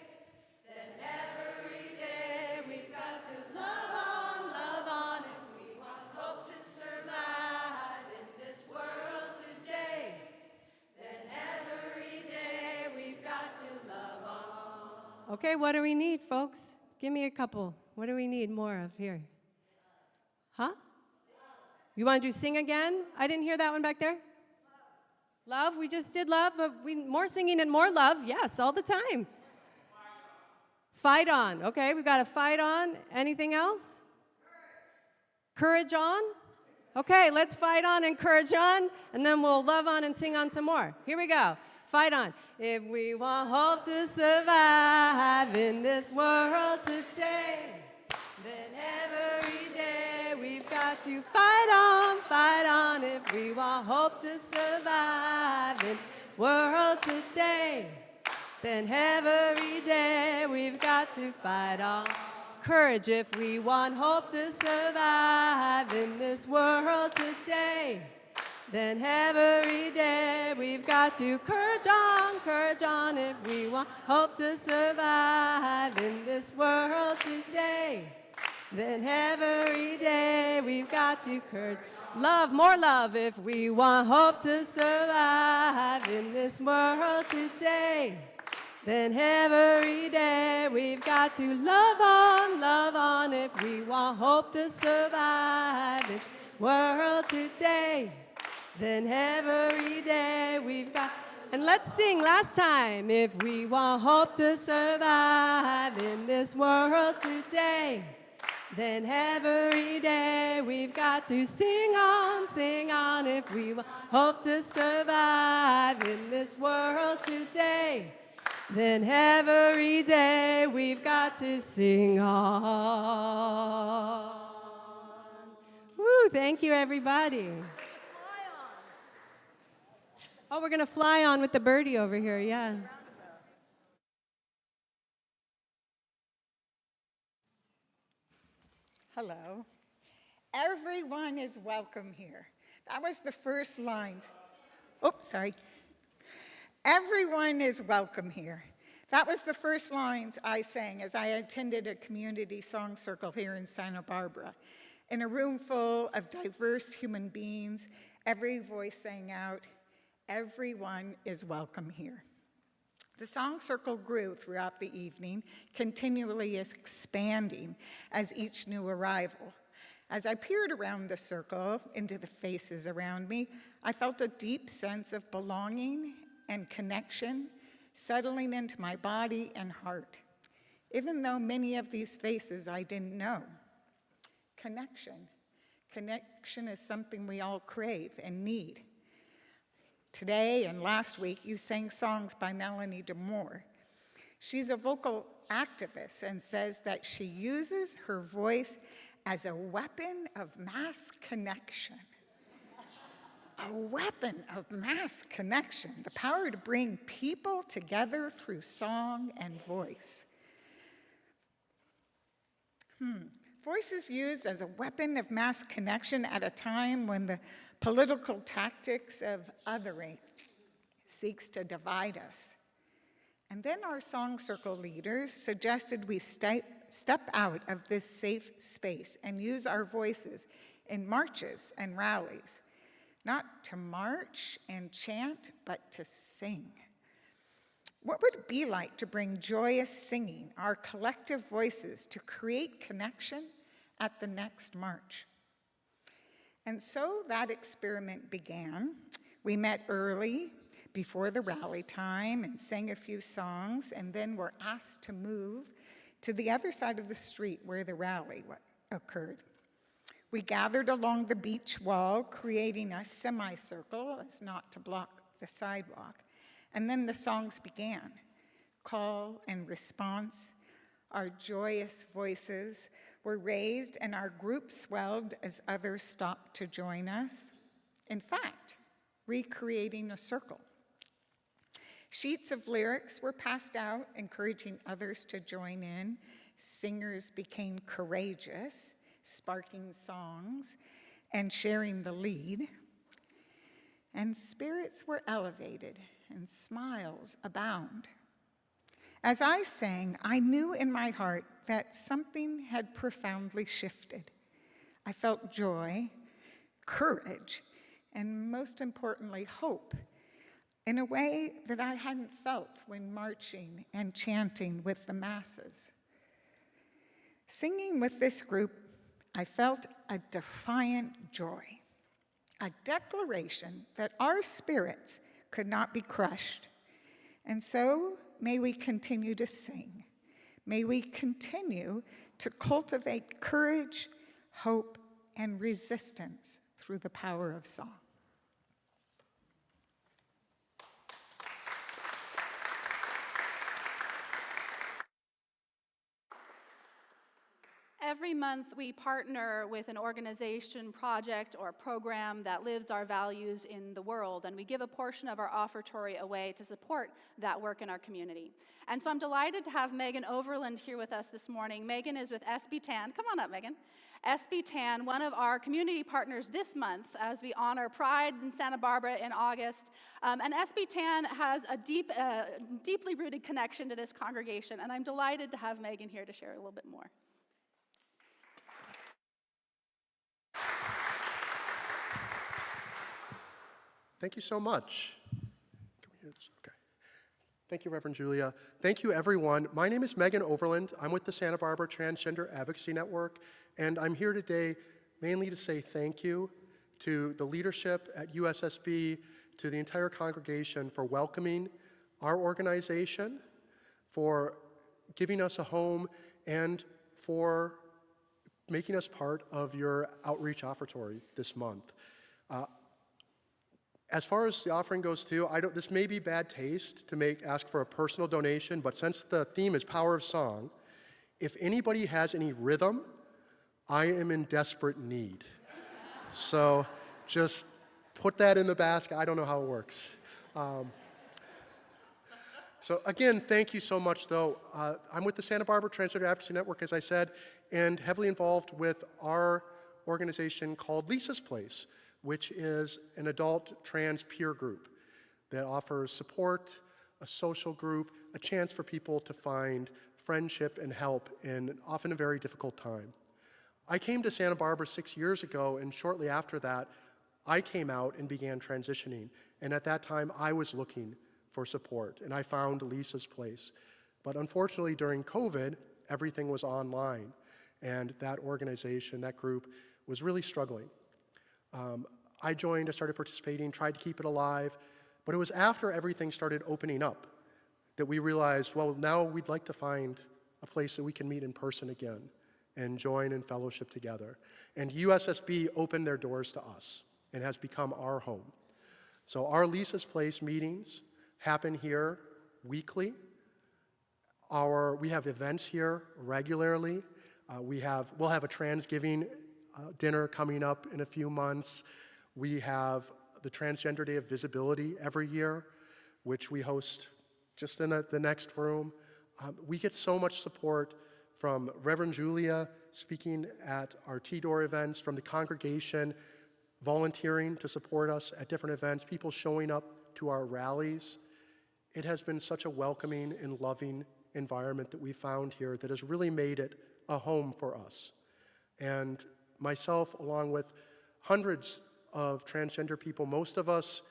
[SPEAKER 2] then every day we've got to love on, love on. If we want hope to survive in this world today, then every day we've got to love on. Okay, what do we need, folks? Give me a couple. What do we need more of here? Huh? You want to do sing again? I didn't hear that one back there. Love, we just did love, but more singing and more love. Yes, all the time. Fight on. Okay, we've got to fight on. Anything else? Courage on. Okay, let's fight on and courage on, and then we'll love on and sing on some more. Here we go. Fight on. If we want hope to survive in this world today, then every day we've got to fight on, fight on. If we want hope to survive in this world today, then every day we've got to fight on. Courage. If we want hope to survive in this world today, then every day we've got to courage on, courage on. If we want hope to survive in this world today, then every day we've got to courage. Love, more love. If we want hope to survive in this world today, then every day we've got to love on, love on. If we want hope to survive in this world today, then every day we've got to And let's sing last time. If we want hope to survive in this world today, then every day we've got to sing on, sing on. If we want hope to survive in this world today, then every day we've got to sing on. Woo, thank you, everybody. Oh, we're going to fly on with the birdie over here, yeah.
[SPEAKER 7] Hello. Everyone is welcome here. That was the first lines. Oops, sorry. Everyone is welcome here. That was the first lines I sang as I attended a community song circle here in Santa Barbara. In a room full of diverse human beings, every voice sang out, "Everyone is welcome here." The song circle grew throughout the evening, continually expanding as each new arrival. As I peered around the circle into the faces around me, I felt a deep sense of belonging and connection settling into my body and heart, even though many of these faces I didn't know. Connection. Connection is something we all crave and need. Today and last week, you sang songs by Melanie DeMore. She's a vocal activist and says that she uses her voice as a weapon of mass connection. A weapon of mass connection, the power to bring people together through song and voice. Voice is used as a weapon of mass connection at a time when the political tactics of othering seeks to divide us. And then our song circle leaders suggested we step out of this safe space and use our voices in marches and rallies, not to march and chant, but to sing. What would it be like to bring joyous singing, our collective voices, to create connection at the next march? And so that experiment began. We met early before the rally time and sang a few songs, and then were asked to move to the other side of the street where the rally occurred. We gathered along the beach wall, creating a semicircle as not to block the sidewalk. And then the songs began, call and response. Our joyous voices were raised and our group swelled as others stopped to join us. In fact, recreating a circle. Sheets of lyrics were passed out, encouraging others to join in. Singers became courageous, sparking songs and sharing the lead. And spirits were elevated and smiles abound. As I sang, I knew in my heart that something had profoundly shifted. I felt joy, courage, and most importantly, hope, in a way that I hadn't felt when marching and chanting with the masses. Singing with this group, I felt a defiant joy, a declaration that our spirits could not be crushed. And so, may we continue to sing. May we continue to cultivate courage, hope, and resistance through the power of song.
[SPEAKER 1] Every month, we partner with an organization, project, or program that lives our values in the world, and we give a portion of our offertory away to support that work in our community. And so I'm delighted to have Megan Overland here with us this morning. Megan is with SB TAN. Come on up, Megan. SB TAN, one of our community partners this month as we honor Pride in Santa Barbara in August. And SB TAN has a deeply rooted connection to this congregation, and I'm delighted to have Megan here to share a little bit more.
[SPEAKER 8] Thank you so much. Can we hear this? Okay. Thank you, Reverend Julia. Thank you, everyone. My name is Megan Overland. I'm with the Santa Barbara Transgender Advocacy Network, and I'm here today mainly to say thank you to the leadership at USSB, to the entire congregation for welcoming our organization, for giving us a home, and for making us part of your outreach offertory this month. As far as the offering goes too, this may be bad taste to ask for a personal donation, but since the theme is Power of Song, if anybody has any rhythm, I am in desperate need. So just put that in the basket. I don't know how it works. So again, thank you so much, though. I'm with the Santa Barbara Transgender Advocacy Network, as I said, and heavily involved with our organization called Lisa's Place, which is an adult trans peer group that offers support, a social group, a chance for people to find friendship and help in often a very difficult time. I came to Santa Barbara 6 years ago, and shortly after that, I came out and began transitioning. And at that time, I was looking for support, and I found Lisa's Place. But unfortunately, during COVID, everything was online, and that organization, that group, was really struggling. I joined, I started participating, tried to keep it alive, but it was after everything started opening up that we realized, well, now we'd like to find a place that we can meet in person again and join in fellowship together. And USSB opened their doors to us and has become our home. So our Lisa's Place meetings happen here weekly. We have events here regularly. We'll have a Transgiving dinner coming up in a few months. We have the Transgender Day of Visibility every year, which we host just in the next room. We get so much support from Reverend Julia speaking at our T-Door events, from the congregation volunteering to support us at different events, people showing up to our rallies. It has been such a welcoming and loving environment that we found here that has really made it a home for us. And myself, along with hundreds of transgender people, most of us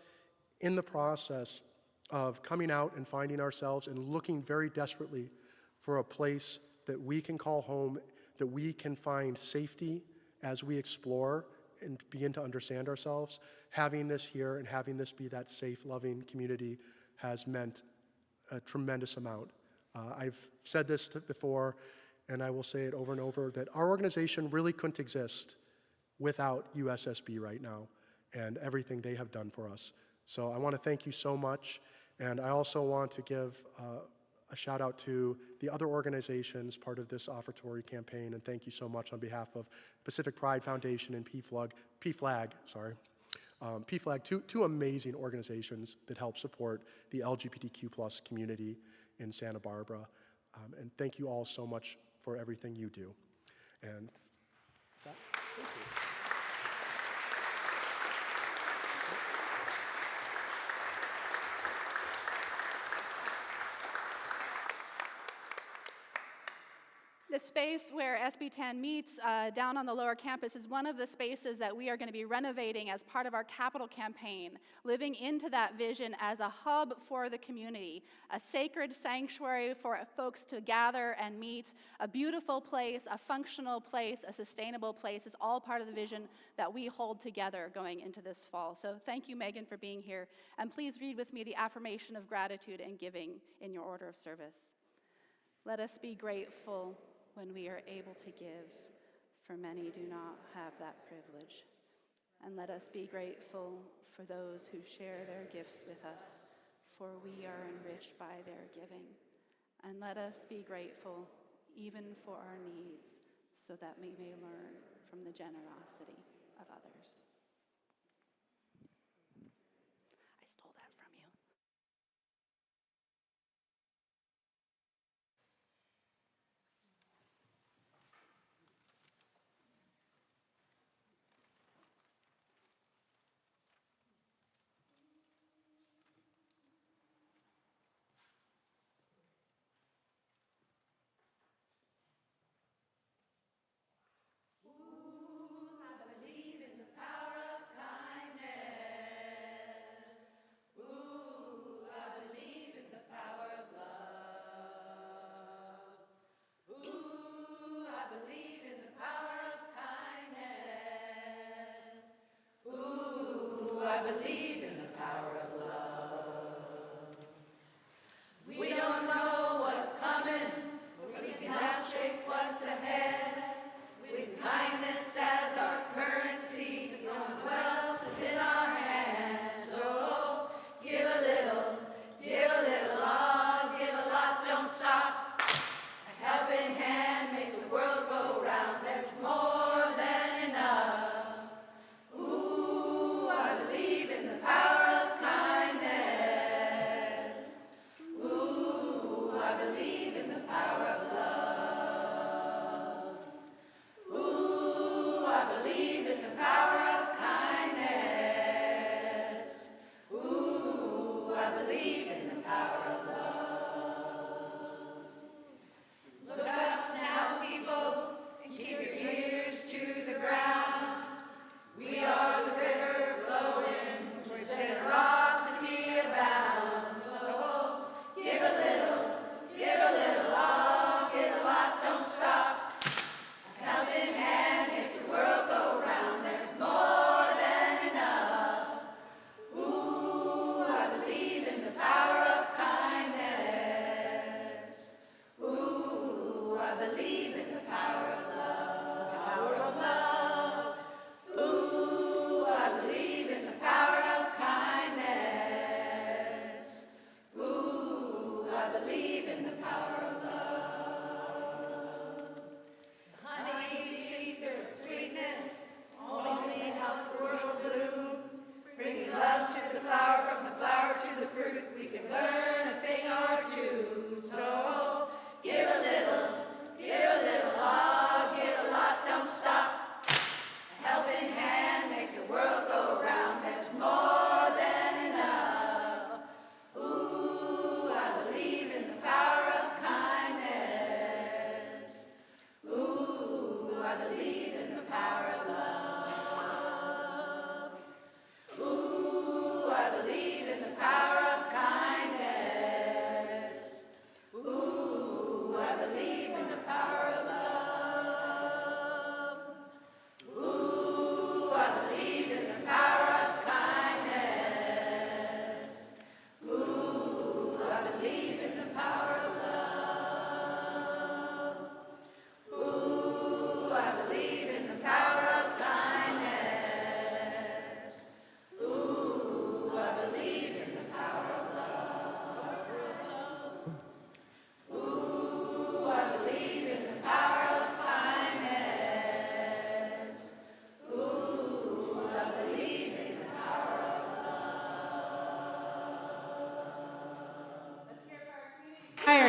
[SPEAKER 8] in the process of coming out and finding ourselves and looking very desperately for a place that we can call home, that we can find safety as we explore and begin to understand ourselves. Having this here and having this be that safe, loving community has meant a tremendous amount. I've said this before, and I will say it over and over, that our organization really couldn't exist without USSB right now and everything they have done for us. So I want to thank you so much, and I also want to give a shout out to the other organizations part of this offertory campaign, and thank you so much on behalf of Pacific Pride Foundation and PFLAG, two amazing organizations that help support the LGBTQ+ community in Santa Barbara. And thank you all so much for everything you do. And thank you.
[SPEAKER 1] The space where SB 10 meets down on the lower campus is one of the spaces that we are going to be renovating as part of our capital campaign, living into that vision as a hub for the community, a sacred sanctuary for folks to gather and meet, a beautiful place, a functional place, a sustainable place. It's all part of the vision that we hold together going into this fall. So thank you, Megan, for being here. And please read with me the affirmation of gratitude and giving in your order of service. Let us be grateful when we are able to give, for many do not have that privilege. And let us be grateful for those who share their gifts with us, for we are enriched by their giving. And let us be grateful even for our needs, so that we may learn from the generosity of others. I stole that from you.
[SPEAKER 9] I believe in the power of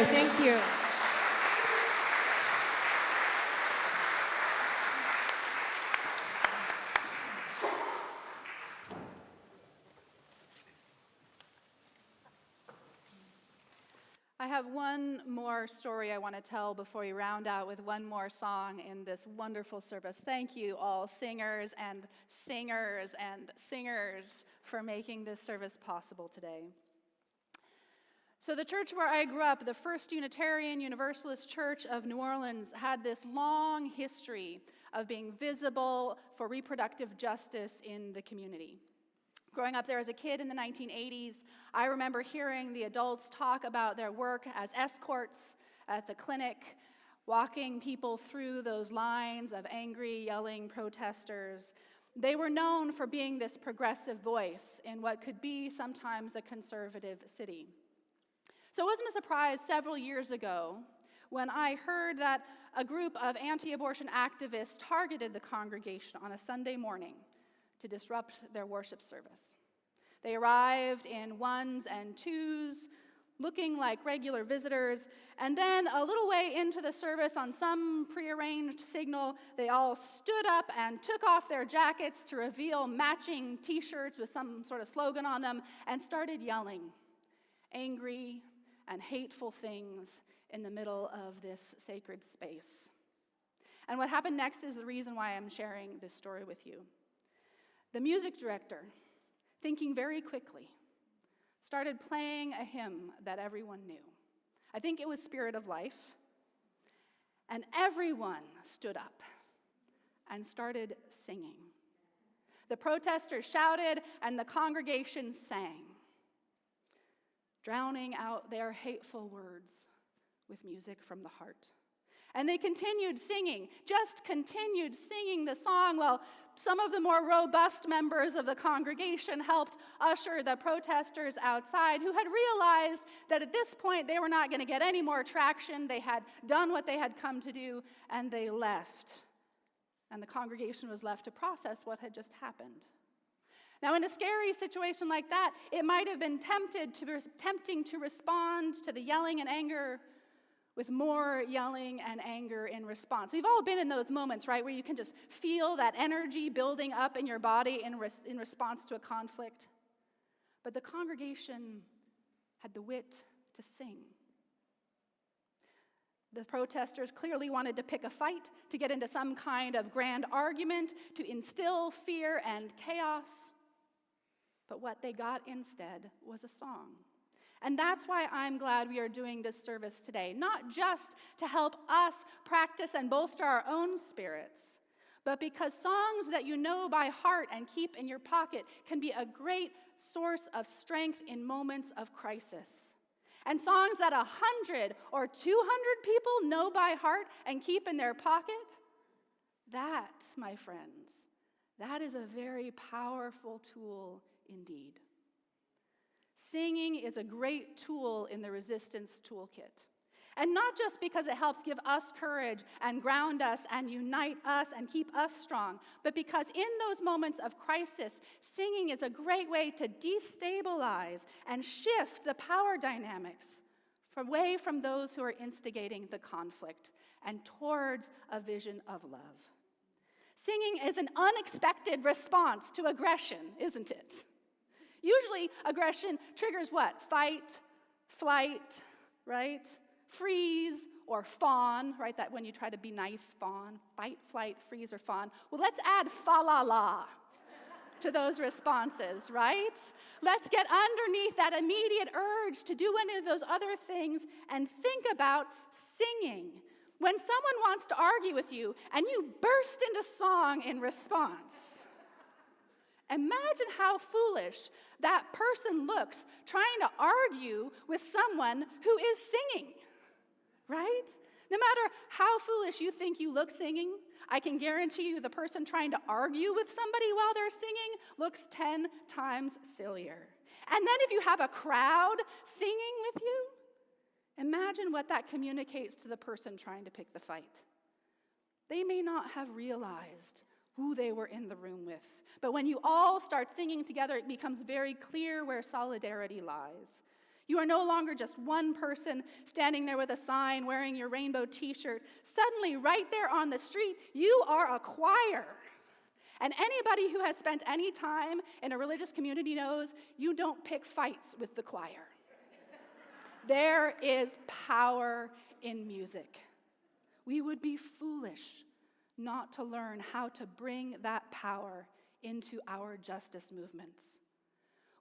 [SPEAKER 2] Choir. Thank you.
[SPEAKER 1] I have one more story I want to tell before we round out with one more song in this wonderful service. Thank you, all singers and singers and singers, for making this service possible today. So the church where I grew up, the First Unitarian Universalist Church of New Orleans, had this long history of being visible for reproductive justice in the community. Growing up there as a kid in the 1980s, I remember hearing the adults talk about their work as escorts at the clinic, walking people through those lines of angry, yelling protesters. They were known for being this progressive voice in what could be sometimes a conservative city. So it wasn't a surprise several years ago when I heard that a group of anti-abortion activists targeted the congregation on a Sunday morning to disrupt their worship service. They arrived in ones and twos, looking like regular visitors, and then a little way into the service on some prearranged signal, they all stood up and took off their jackets to reveal matching t-shirts with some sort of slogan on them and started yelling angry and hateful things in the middle of this sacred space. And what happened next is the reason why I'm sharing this story with you. The music director, thinking very quickly, started playing a hymn that everyone knew. I think it was Spirit of Life. And everyone stood up and started singing. The protesters shouted and the congregation sang, drowning out their hateful words with music from the heart. And they continued singing, just continued singing the song while some of the more robust members of the congregation helped usher the protesters outside, who had realized that at this point they were not going to get any more traction. They had done what they had come to do, and they left. And the congregation was left to process what had just happened. Now, in a scary situation like that, it might have been tempting to respond to the yelling and anger with more yelling and anger in response. We've all been in those moments, right, where you can just feel that energy building up in your body in response to a conflict. But the congregation had the wit to sing. The protesters clearly wanted to pick a fight, to get into some kind of grand argument, to instill fear and chaos. But what they got instead was a song. And that's why I'm glad we are doing this service today, not just to help us practice and bolster our own spirits, but because songs that you know by heart and keep in your pocket can be a great source of strength in moments of crisis. And songs that 100 or 200 people know by heart and keep in their pocket, that, my friends, that is a very powerful tool indeed. Singing is a great tool in the resistance toolkit. And not just because it helps give us courage and ground us and unite us and keep us strong, but because in those moments of crisis, singing is a great way to destabilize and shift the power dynamics away from those who are instigating the conflict and towards a vision of love. Singing is an unexpected response to aggression, isn't it? Usually, aggression triggers what? Fight, flight, right? Freeze or fawn, right? That when you try to be nice, fawn. Fight, flight, freeze, or fawn. Well, let's add fa-la-la to those responses, right? Let's get underneath that immediate urge to do any of those other things and think about singing. When someone wants to argue with you and you burst into song in response, imagine how foolish that person looks trying to argue with someone who is singing, right? No matter how foolish you think you look singing, I can guarantee you the person trying to argue with somebody while they're singing looks 10 times sillier. And then if you have a crowd singing with you, imagine what that communicates to the person trying to pick the fight. They may not have realized who they were in the room with. But when you all start singing together, it becomes very clear where solidarity lies. You are no longer just one person standing there with a sign wearing your rainbow t-shirt. Suddenly, right there on the street, you are a choir. And anybody who has spent any time in a religious community knows you don't pick fights with the choir. There is power in music. We would be foolish not to learn how to bring that power into our justice movements.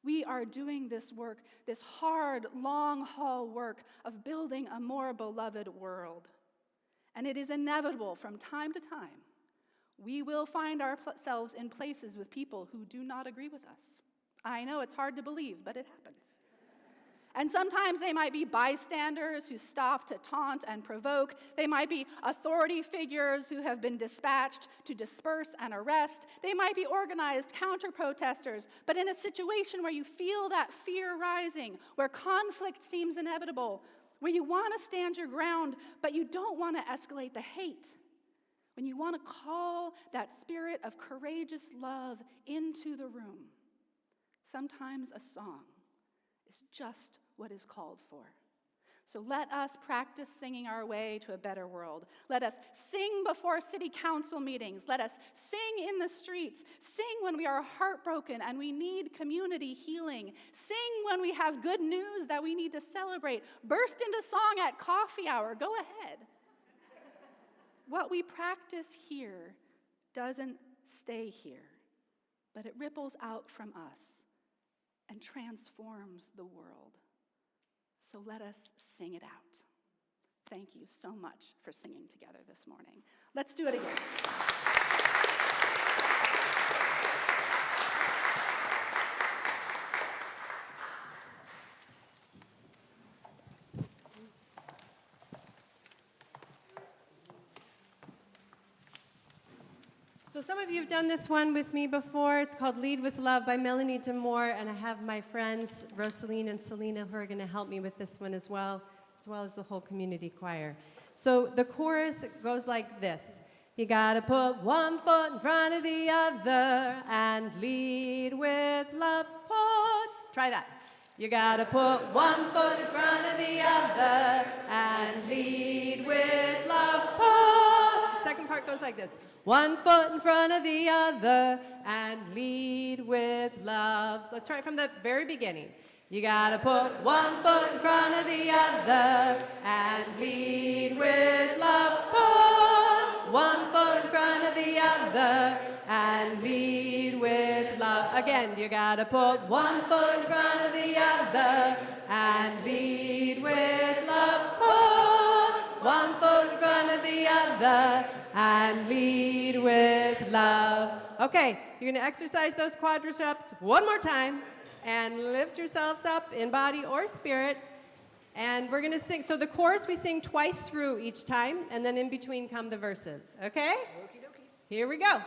[SPEAKER 1] We are doing this work, this hard, long-haul work of building a more beloved world. And it is inevitable from time to time, we will find ourselves in places with people who do not agree with us. I know it's hard to believe, but it happens. And sometimes they might be bystanders who stop to taunt and provoke. They might be authority figures who have been dispatched to disperse and arrest. They might be organized counter-protesters. But in a situation where you feel that fear rising, where conflict seems inevitable, where you want to stand your ground, but you don't want to escalate the hate, when you want to call that spirit of courageous love into the room, sometimes a song is just what is called for. So let us practice singing our way to a better world. Let us sing before city council meetings. Let us sing in the streets. Sing when we are heartbroken and we need community healing. Sing when we have good news that we need to celebrate. Burst into song at coffee hour. Go ahead. What we practice here doesn't stay here, but it ripples out from us and transforms the world. So let us sing it out. Thank you so much for singing together this morning. Let's do it again.
[SPEAKER 2] So some of you have done this one with me before. It's called Lead with Love by Melanie DeMore, and I have my friends Rosaline and Selena who are going to help me with this one as well as the whole community choir. So the chorus goes like this. You gotta put one foot in front of the other and lead with love. Try that. You gotta put one foot in front of the other and lead with love. Second part goes like this. One foot in front of the other and lead with love. Let's try it from the very beginning. You gotta put one foot in front of the other and lead with love. Put one foot in front of the other and lead with love. Again, you gotta put one foot in front of the other and lead with love. Put one foot in front of the other and lead with love. Okay, you're gonna exercise those quadriceps one more time and lift yourselves up in body or spirit. And we're gonna sing, so the chorus we sing twice through each time, and then in between come the verses, okay? Here we go.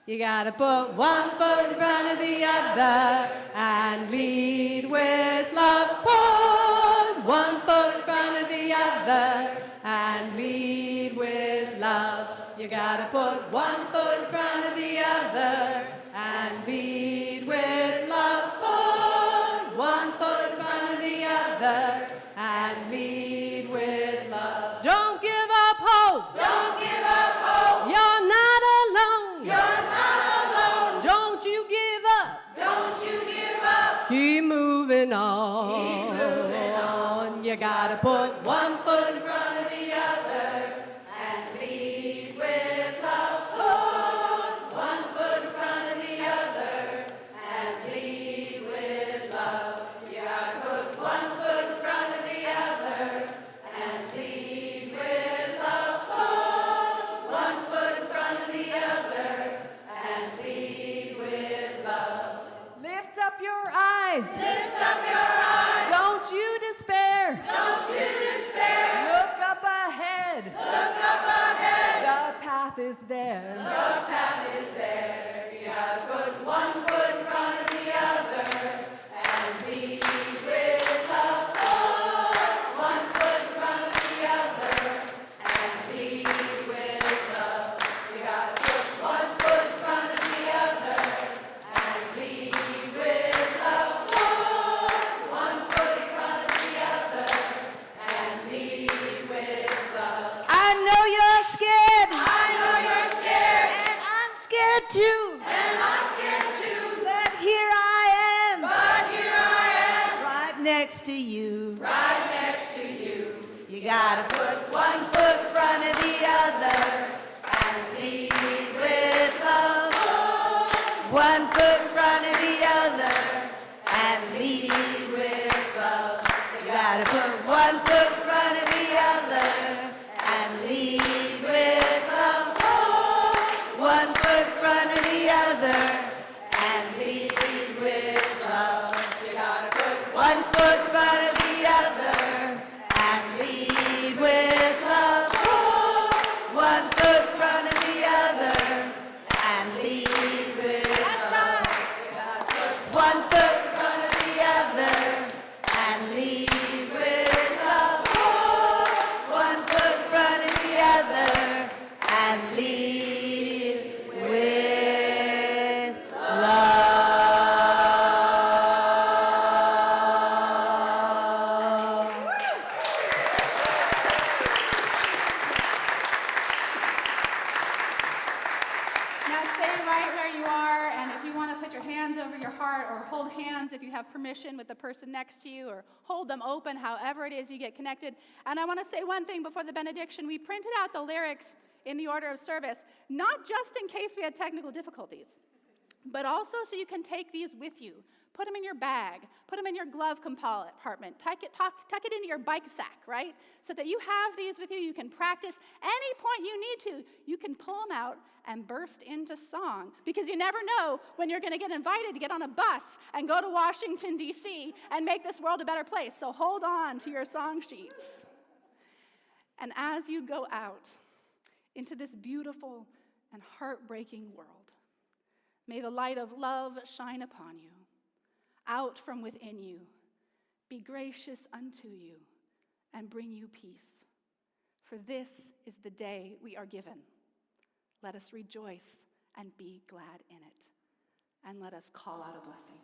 [SPEAKER 2] You gotta put one foot in front of the other and lead with love. Put one foot in front of the other and lead with love. You gotta put one foot in front of the other and lead with love. Put one foot in front of the other and lead with love. Don't give up hope. Don't give up hope. You're not alone. You're not alone. Don't you give up. Don't you give up. Keep moving on. Keep moving on. You gotta put one foot in front of the other and lead with love. Put one foot in front of the other and lead with love. You gotta put one foot in front of the other and lead with love. Put one foot in front of the other and lead with love. Lift up your eyes. Lift up your eyes. Don't you despair. Don't you despair. Look up ahead. Look up ahead. The path is there. The path is there. You gotta put one foot in front of the other and lead with love. Put one foot in front of the other and lead with love. You gotta put one foot in front of the other and lead with love. Put one foot in front of the next to you. Right next to you. You gotta put one foot in front of the other and lead with love. One foot in front of the other and lead with love. You gotta put one foot in front of the other and lead with love. One foot in front of the other and lead with love. You gotta put one foot in front of the other and lead with love. One foot in front of the other and lead with love. One foot in front of the other and lead with love. One foot in front of the other and lead with love.
[SPEAKER 1] Now stay right where you are, and if you want to put your hands over your heart or hold hands if you have permission with the person next to you, or hold them open, however it is you get connected. And I want to say one thing before the benediction. We printed out the lyrics in the order of service, not just in case we had technical difficulties, but also so you can take these with you. Put them in your bag, put them in your glove compartment, tuck it into your bike sack, right? So that you have these with you, you can practice. Any point you need to, you can pull them out and burst into song, because you never know when you're gonna get invited to get on a bus and go to Washington, D.C. and make this world a better place. So hold on to your song sheets. And as you go out into this beautiful and heartbreaking world, may the light of love shine upon you, out from within you, be gracious unto you, and bring you peace. For this is the day we are given. Let us rejoice and be glad in it. And let us call out a blessing.